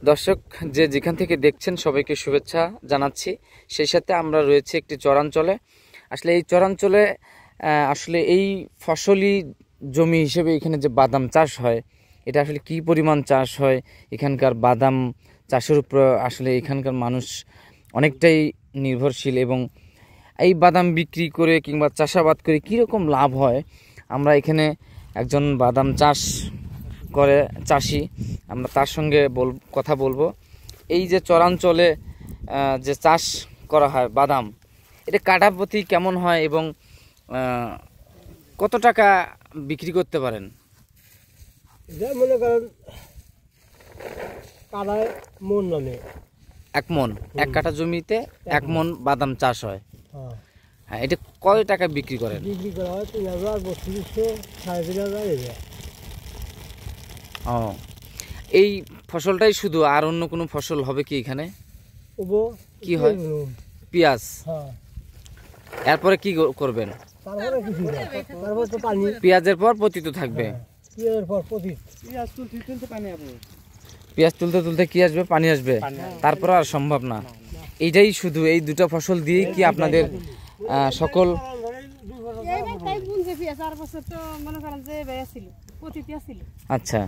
দর্শক যে যেখান থেকে দেখছেন সবাইকে শুভেচ্ছা জানাচ্ছি। সেই সাথে আমরা রয়েছে একটি চরাঞ্চলে। আসলে এই চরাঞ্চলে আসলে এই ফসলি জমি হিসেবে এখানে যে বাদাম চাষ হয়, এটা আসলে কি পরিমাণ চাষ হয়, এখানকার বাদাম চাষের উপর আসলে এখানকার মানুষ অনেকটাই নির্ভরশীল এবং এই বাদাম বিক্রি করে কিংবা চাষাবাদ করে কীরকম লাভ হয়, আমরা এখানে একজন বাদাম চাষ করে চাষি, আমরা তার সঙ্গে কথা বলবো। এই যে চরাঞ্চলে যে চাষ করা হয় বাদাম, এটা কাঠা প্রতি কেমন হয় এবং কত টাকা বিক্রি করতে পারেন? মনে করেন কাঠায় মন নামে এক মন, এক কাঠা জমিতে এক মন বাদাম চাষ হয়। হ্যাঁ, এটা কয় টাকা বিক্রি করেন? বিক্রি করা হয় 3000, 3200, 3500। ও, এই ফসলটাই শুধু, আর অন্য কোনো ফসল হবে কি এখানে? কি হয়? পেঁয়াজ। এরপরে কি করবেন? পেঁয়াজের পর পতিত থাকবে। পেঁয়াজ তুলতে তুলতে কি আসবে? পানি আসবে, তারপর আর সম্ভব না। এইটাই শুধু, এই দুটো ফসল দিয়েই কি আপনাদের সকল? আচ্ছা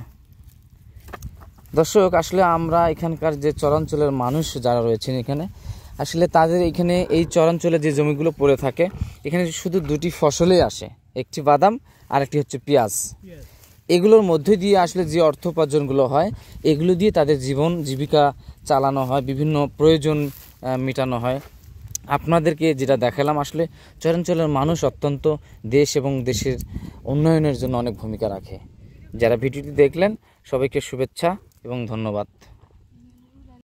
দর্শক, আসলে আমরা এখানকার যে চরাঞ্চলের মানুষ যারা রয়েছেন এখানে, আসলে তাদের এখানে এই চরাঞ্চলে যে জমিগুলো পড়ে থাকে, এখানে শুধু দুটি ফসলেই আসে, একটি বাদাম আর একটি হচ্ছে পেঁয়াজ। এগুলোর মধ্যে দিয়ে আসলে যে অর্থ উপার্জনগুলো হয়, এগুলো দিয়ে তাদের জীবন জীবিকা চালানো হয়, বিভিন্ন প্রয়োজন মেটানো হয়। আপনাদেরকে যেটা দেখালাম, আসলে চরাঞ্চলের মানুষ অত্যন্ত দেশ এবং দেশের উন্নয়নের জন্য অনেক ভূমিকা রাখে। যারা ভিডিওটি দেখলেন সবাইকে শুভেচ্ছা এবং ধন্যবাদ।